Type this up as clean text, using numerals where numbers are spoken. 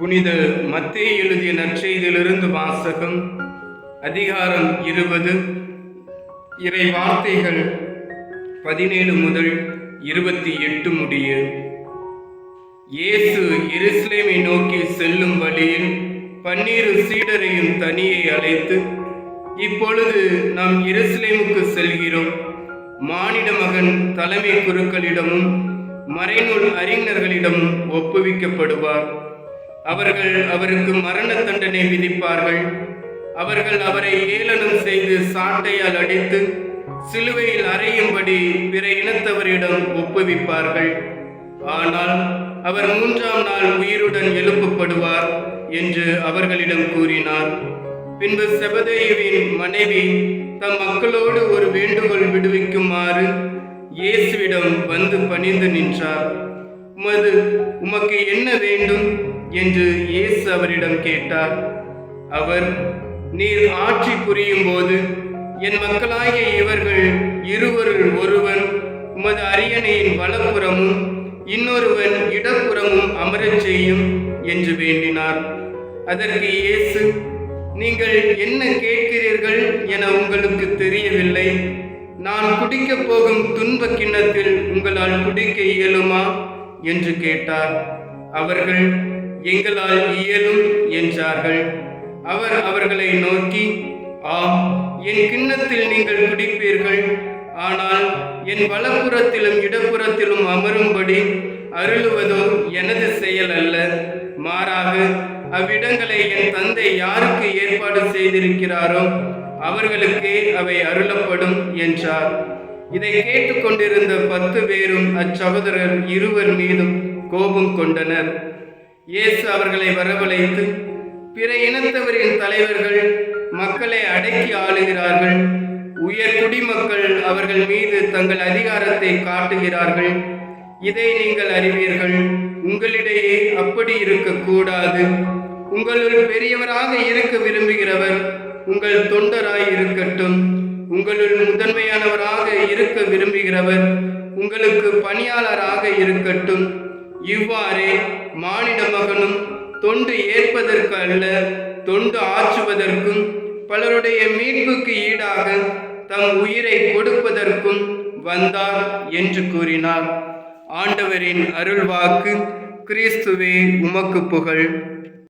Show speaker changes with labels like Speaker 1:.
Speaker 1: புனித மத்தேயு எழுதிய நற்செய்தியிலிருந்து வாசகம். அதிகாரம் 20, இறை வார்த்தைகள் 17 முதல் 28 முடிய. இயேசு எருசலேமை நோக்கி செல்லும் வழியில் 12 சீடரையும் தனியே அழைத்து, இப்பொழுது நாம் எருசலேமுக்கு செல்கிறோம். மானிட மகன் தலைமை குருக்களிடமும் மறைநூல் அறிஞர்களிடமும் ஒப்புவிக்கப்படுவார். அவர்கள் அவருக்கு மரண தண்டனை விதிப்பார்கள். அவர்கள் அவரை ஏளனம் செய்து சாட்டையால் அடித்து சிலுவையில் அறையும்படி பிற இனத்தவரிடம் ஒப்புவிப்பார்கள். ஆனால் அவர் 3ஆம் நாள் உயிருடன் எழுப்பப்படுவார் என்று அவர்களிடம் கூறினார். பின்பு செபதேயுவின் மனைவி தம் மக்களோடு ஒரு வேண்டுகோள் விடுவிக்குமாறு இயேசுவிடம் வந்து பணிந்து நின்றார். உமக்கு என்ன வேண்டும் என்று இயேசு அவரிடம் கேட்டார். அவர், நீர் ஆட்சி புரியும் போது என் மக்களாகிய இவர்கள் இருவரில் ஒருவன் உமது அரியணையின் வலப்புறமும் இன்னொருவன் இடப்புறமும் அமரச் செய்யும் என்று வேண்டினார். அதற்கு இயேசு, நீங்கள் என்ன கேட்கிறீர்கள் என உங்களுக்கு தெரியவில்லை. நான் குடிக்கப் போகும் துன்ப கிண்ணத்தில் உங்களால் குடிக்க இயலுமா என்று கேட்டார். அவர்கள், எங்களால் இயலும் என்றார்கள். அவர் அவர்களை நோக்கி, ஆம், என் கிண்ணத்தில் நீங்கள் குடிப்பீர்கள். ஆனால் என் வலப்புறத்திலும் இடப்புறத்திலும் அமரும்படி அருளுவதோ எனது செயல் அல்ல. மாறாக அவ்விடங்களை என் தந்தை யாருக்கு ஏற்பாடு செய்திருக்கிறாரோ அவர்களுக்கே அவை அருளப்படும் என்றார். இதை கேட்டுக்கொண்டிருந்த 10 பேரும் அச்சகோதரர் இருவர் மீதும் கோபம் கொண்டனர். இயேசு அவர்களை வரவழைத்து, பிற இனத்தவரின் தலைவர்கள் மக்களை அடக்கி ஆளுகிறார்கள். உயர் குடிமக்கள் அவர்கள் மீது தங்கள் அதிகாரத்தை காட்டுகிறார்கள். இதை நீங்கள் அறிவீர்கள். உங்களிடையே அப்படி இருக்கக்கூடாது. உங்களுள் பெரியவராக இருக்க விரும்புகிறவர் உங்கள் தொண்டராய் இருக்கட்டும். உங்களுள் முதன்மையானவராக இருக்க விரும்புகிறவர் உங்களுக்கு பணியாளராக இருக்கட்டும். இவ்வாறே மானிட மகனும் தொண்டு ஏற்பதற்கு அல்ல, தொண்டு ஆற்றுவதற்கும் பலருடைய மீட்புக்கு ஈடாக தம் உயிரை கொடுப்பதற்கும் வந்தார் என்று கூறினார். ஆண்டவரின் அருள்வாக்கு. கிறிஸ்துவே உமக்கு புகழ்.